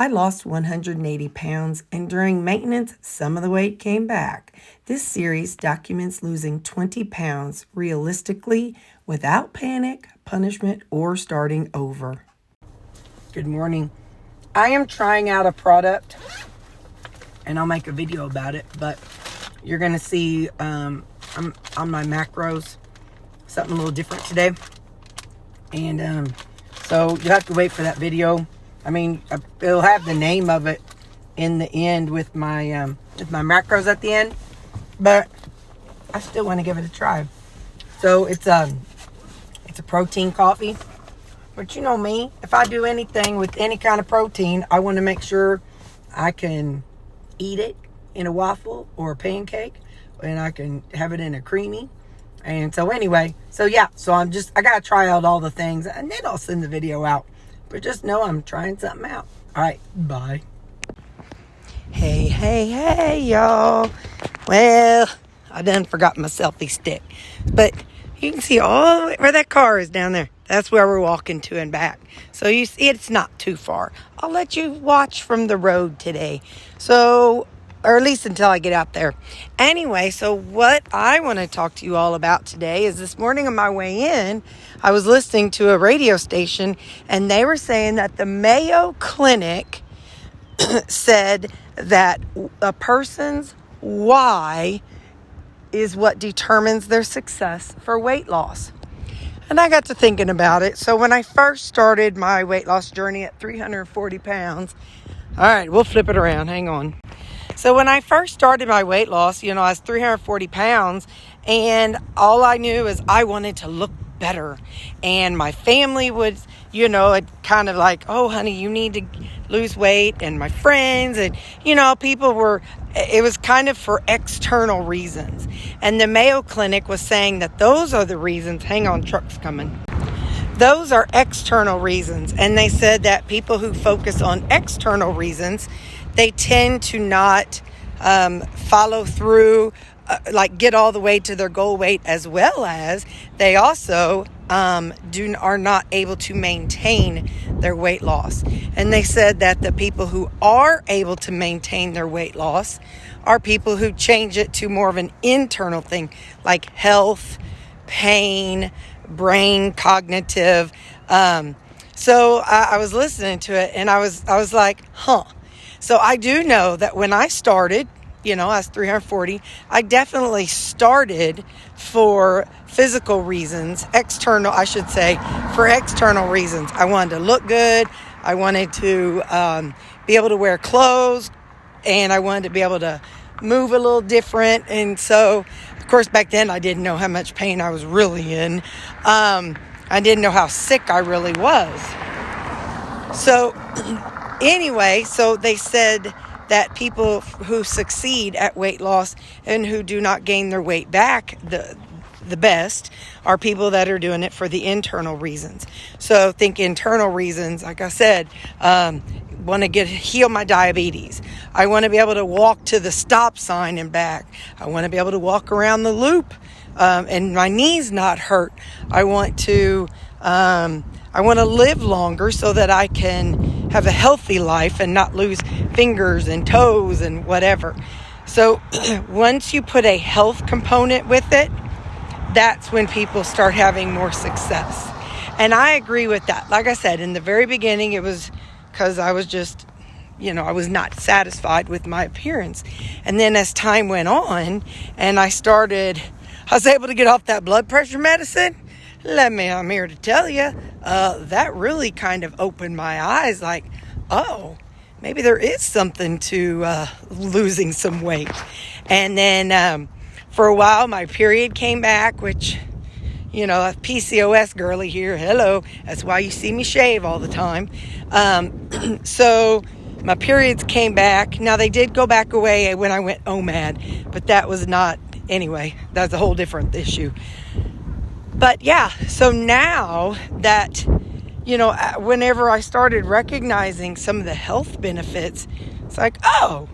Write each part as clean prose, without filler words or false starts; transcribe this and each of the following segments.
I lost 180 pounds, and during maintenance, some of the weight came back. This series documents losing 20 pounds realistically without panic, punishment, or starting over. Good morning. I am trying out a product, and I'll make a video about it, but you're going to see I'm on my macros, something a little different today. And so you'll have to wait for that video. I mean, it'll have the name of it in the end with my macros at the end, but I still want to give it a try. So it's a protein coffee, but you know me, if I do anything with any kind of protein, I want to make sure I can eat it in a waffle or a pancake, and I can have it in a creamy. And so anyway, so I gotta try out all the things, and then I'll send the video out. But just know I'm trying something out. All right, bye. Hey, y'all. Well, I done forgot my selfie stick. But you can see all the way where that car is down there. That's where we're walking to and back. So you see it's not too far. I'll let you watch from the road today. So, or at least until I get out there. Anyway, so what I want to talk to you all about today is this morning on my way in, I was listening to a radio station, and they were saying that the Mayo Clinic said that a person's why is what determines their success for weight loss. And I got to thinking about it. So when I first started my weight loss journey at 340 pounds, all right, we'll flip it around. Hang on. So when I first started my weight loss, I was 340 pounds, and all I knew is I wanted to look better. And my family would, it kind of like, oh, honey, you need to lose weight. And my friends and, it was kind of for external reasons. And the Mayo Clinic was saying that those are the reasons. Hang on, truck's coming. Those are external reasons. And they said that people who focus on external reasons, they tend to not follow through, get all the way to their goal weight, as well as they also are not able to maintain their weight loss. And they said that the people who are able to maintain their weight loss are people who change it to more of an internal thing, like health, pain, brain, cognitive. So I was listening to it, and I was like, huh. So I do know that when I started, I was 340, I definitely started for physical reasons, for external reasons. I wanted to look good. I wanted to be able to wear clothes, and I wanted to be able to move a little different. And so, of course, back then I didn't know how much pain I was really in. I didn't know how sick I really was. So anyway, so they said that people who succeed at weight loss and who do not gain their weight back the best are people that are doing it for the internal reasons. So think internal reasons, like I said, want to heal my diabetes. I want to be able to walk to the stop sign and back. I want to be able to walk around the loop and my knees not hurt. I want to live longer so that I can have a healthy life and not lose fingers and toes and whatever. So once you put a health component with it, that's when people start having more success. And I agree with that. Like I said, in the very beginning, it was because I was just, I was not satisfied with my appearance. And then as time went on and I was able to get off that blood pressure medicine, I'm here to tell you, that really kind of opened my eyes, like, oh, maybe there is something to losing some weight. And then for a while, my period came back, which, a PCOS girly here, hello, that's why you see me shave all the time. So my periods came back. Now, they did go back away when I went OMAD, but that was not, anyway, that's a whole different issue. But yeah, so now that, whenever I started recognizing some of the health benefits, it's like, oh,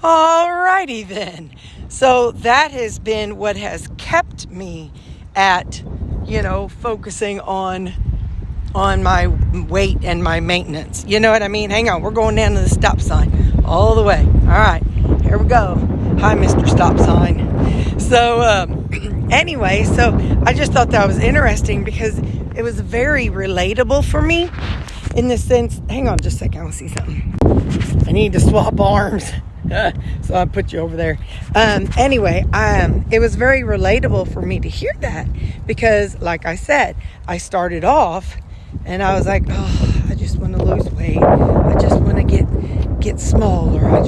alrighty then. So that has been what has kept me at, focusing on on my weight and my maintenance. You know what I mean? Hang on, we're going down to the stop sign all the way. All right, here we go. Hi, Mr. Stop Sign. So anyway, so I just thought that was interesting because it was very relatable for me in the sense, hang on just a second, I want to see something. I need to swap arms. So I put you over there. Anyway, it was very relatable for me to hear that because, like I said, I started off and I was like, oh, I just want to lose weight. I just want to get smaller. I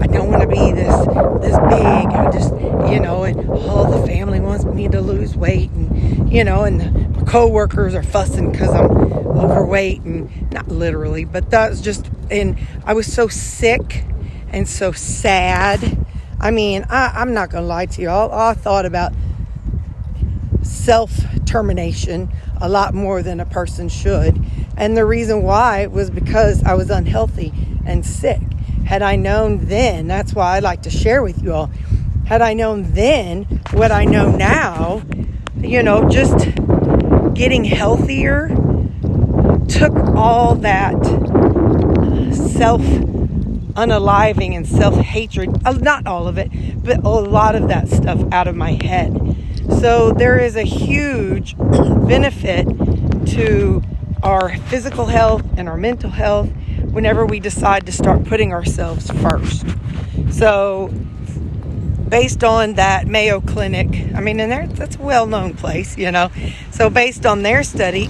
don't want to be this big. I just, and all the family wants me to lose weight, and my coworkers are fussing because I'm overweight, and not literally, but that was just, and I was so sick and so sad. I mean, I'm not going to lie to you. I thought about self-termination a lot more than a person should. And the reason why was because I was unhealthy and sick. Had I known then, that's why I like to share with you all. Had I known then what I know now, just getting healthier took all that self-unaliving and self-hatred, not all of it, but a lot of that stuff out of my head. So there is a huge benefit to our physical health and our mental health whenever we decide to start putting ourselves first. So based on that Mayo Clinic, and that's a well-known place, So based on their study,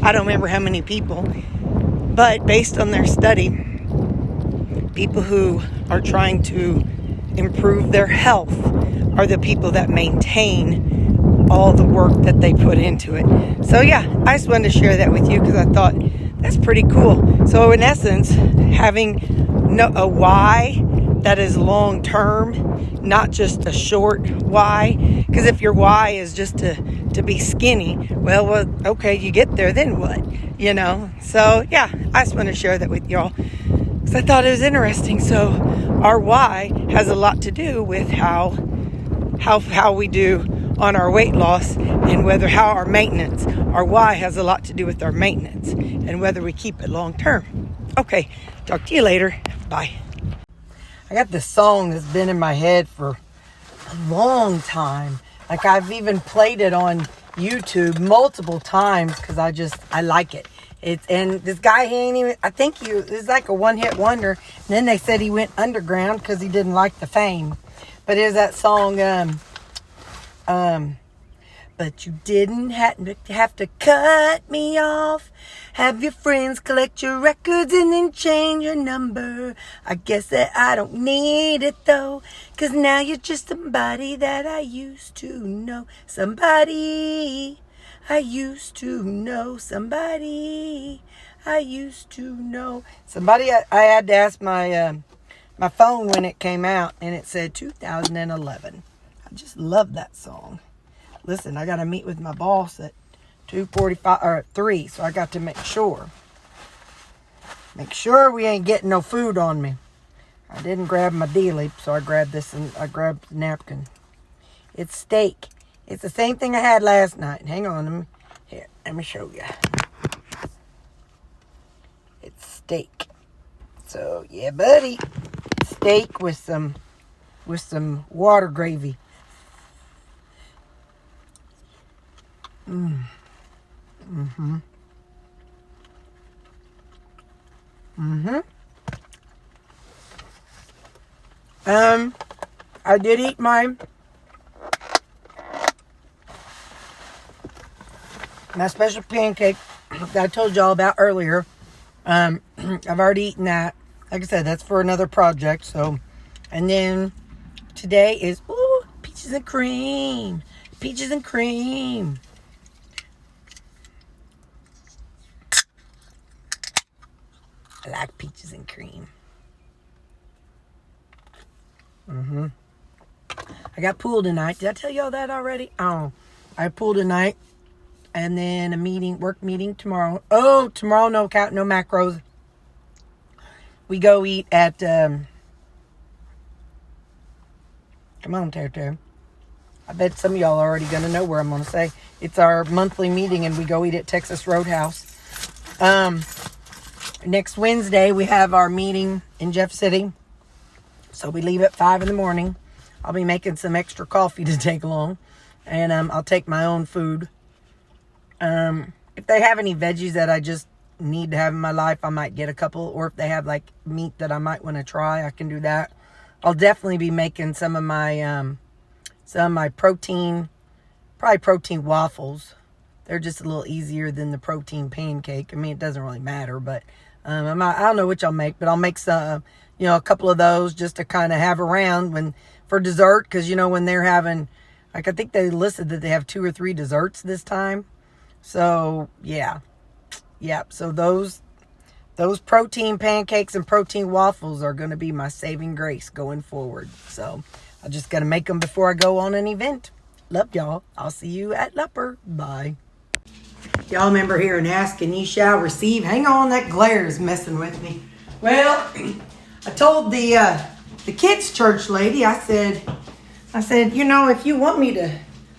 I don't remember how many people, but based on their study, people who are trying to improve their health are the people that maintain all the work that they put into it. So yeah, I just wanted to share that with you because I thought that's pretty cool. So in essence, having a why that is long term, not just a short why. Because if your why is just to be skinny, well, okay, you get there, then what? So yeah, I just want to share that with y'all because I thought it was interesting. So our why has a lot to do with how we do on our weight loss, and how our maintenance, our why has a lot to do with our maintenance and whether we keep it long term. Okay, talk to you later. Bye. I got this song that's been in my head for a long time. Like I've even played it on YouTube multiple times because I like it. And this guy, I think it's like a one-hit wonder. And then they said he went underground because he didn't like the fame. But it was that song, but you didn't have to cut me off. Have your friends collect your records and then change your number. I guess that I don't need it though, 'cause now you're just somebody that I used to know. Somebody I used to know. Somebody I used to know. Somebody I had to ask my phone when it came out, and it said 2011. I just love that song. Listen, I got to meet with my boss at 2:45 or at 3, so I got to make sure we ain't getting no food on me. I didn't grab my dealie, so I grabbed this and I grabbed the napkin. It's steak. It's the same thing I had last night. Hang on, let me show you. It's steak. So yeah, buddy, steak with some water gravy. I did eat my special pancake that I told y'all about earlier. I've already eaten that. Like I said, that's for another project. So, and then today is peaches and cream. Peaches and cream. I like peaches and cream. I got pool tonight. Did I tell y'all that already? Oh, I have pool tonight. And then a work meeting tomorrow. Oh, tomorrow no macros. We go eat at, come on, Terri. I bet some of y'all are already going to know where I'm going to say. It's our monthly meeting, and we go eat at Texas Roadhouse. Next Wednesday, we have our meeting in Jeff City. So we leave at 5 in the morning. I'll be making some extra coffee to take along. And I'll take my own food. If they have any veggies that I just need to have in my life, I might get a couple. Or if they have like meat that I might want to try, I can do that. I'll definitely be making some of my protein, probably protein waffles. They're just a little easier than the protein pancake. I mean, it doesn't really matter, but I don't know which I'll make, but I'll make some, a couple of those just to kind of have around for dessert. Because, when they're having, like, I think they listed that they have 2 or 3 desserts this time. So, yeah. So those protein pancakes and protein waffles are going to be my saving grace going forward. So I just got to make them before I go on an event. Love y'all. I'll see you at Lupper. Bye. Y'all remember hearing ask and ye shall receive. Hang on, that glare is messing with me. Well, I told the kids' church lady, I said, if you want me to,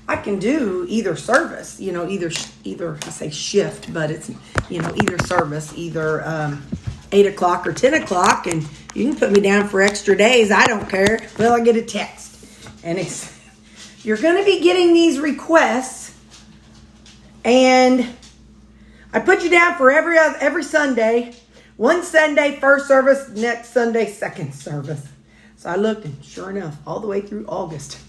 I can do either service, either I say shift, but it's, either service, either 8 o'clock or 10 o'clock, and you can put me down for extra days. I don't care. Well, I get a text, and it's, you're going to be getting these requests, and I put you down for every Sunday. One Sunday, first service, next Sunday, second service. So I looked, and sure enough, all the way through August.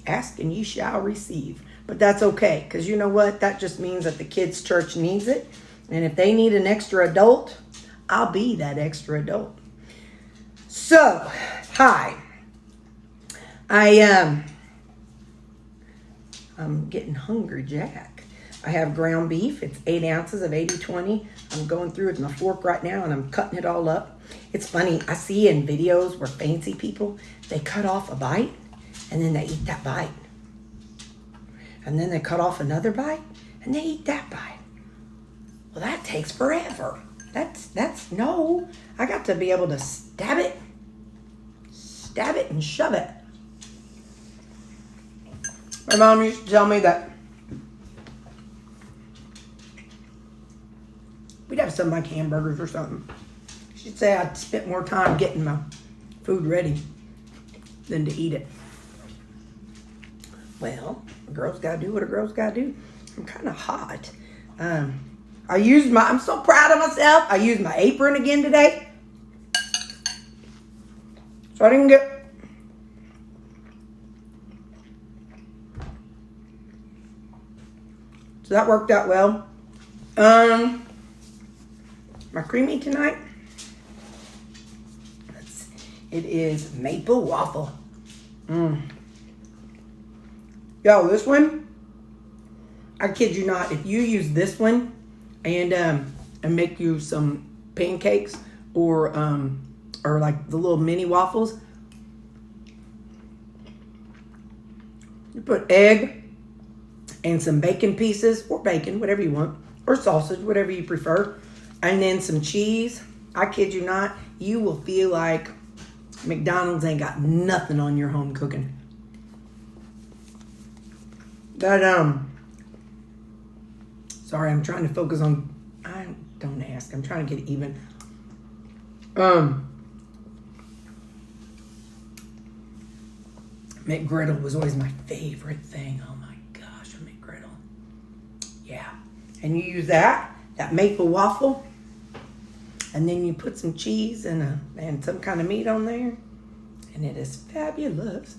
Ask and ye shall receive. But that's okay, because you know what? That just means that the kids' church needs it. And if they need an extra adult, I'll be that extra adult. So, hi. I'm getting hungry, Jack. I have ground beef. It's 8 ounces of 80/20. I'm going through it with my fork right now, and I'm cutting it all up. It's funny. I see in videos where fancy people, they cut off a bite, and then they eat that bite. And then they cut off another bite, and they eat that bite. Well, that takes forever. No. I got to be able to stab it, and shove it. My mom used to tell me that we'd have something like hamburgers or something. She'd say I'd spent more time getting my food ready than to eat it. Well, a girl's got to do what a girl's got to do. I'm kind of hot. I'm so proud of myself. I used my apron again today. So I didn't get... So that worked out well. My creamy tonight, it is maple waffle. Yo, this one, I kid you not, if you use this one and make you some pancakes or like the little mini waffles, you put egg and some bacon pieces, or bacon, whatever you want, or sausage, whatever you prefer, and then some cheese. I kid you not, you will feel like McDonald's ain't got nothing on your home cooking. But, sorry, I'm trying to focus on, don't ask, I'm trying to get it even. McGriddle was always my favorite thing. Oh my gosh, a McGriddle. Yeah. And you use that maple waffle, and then you put some cheese and some kind of meat on there, and it is fabulous.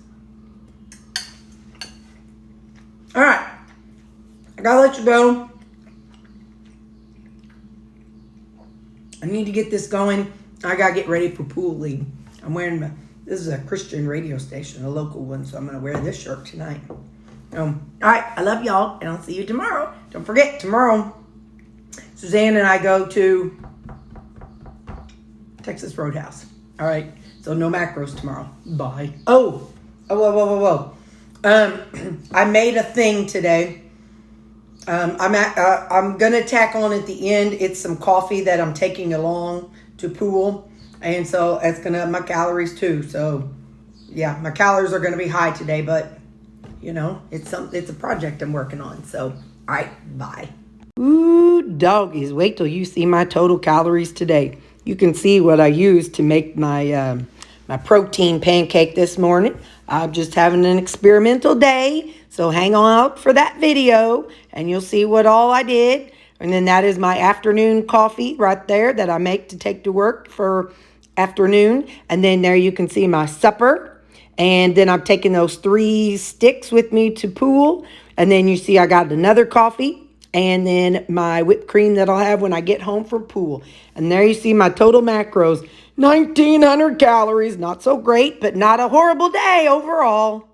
All right. I gotta let you go. I need to get this going. I gotta get ready for pool league. I'm wearing this is a Christian radio station, a local one, so I'm gonna wear this shirt tonight. All right, I love y'all, and I'll see you tomorrow. Don't forget, tomorrow, Suzanne and I go to Texas Roadhouse. All right, so no macros tomorrow. Bye. Whoa. I made a thing today. I'm gonna tack on at the end. It's some coffee that I'm taking along to pool, and so it's gonna have my calories too. So yeah, my calories are gonna be high today, but it's a project I'm working on. So all right, bye. Ooh, doggies. Wait till you see my total calories today. You can see what I used to make my my protein pancake this morning. I'm just having an experimental day, so hang on out for that video, and you'll see what all I did. And then that is my afternoon coffee right there that I make to take to work for afternoon. And then there you can see my supper. And then I'm taking those 3 sticks with me to pool. And then you see I got another coffee. And then my whipped cream that I'll have when I get home from pool. And there you see my total macros. 1,900 calories. Not so great, but not a horrible day overall.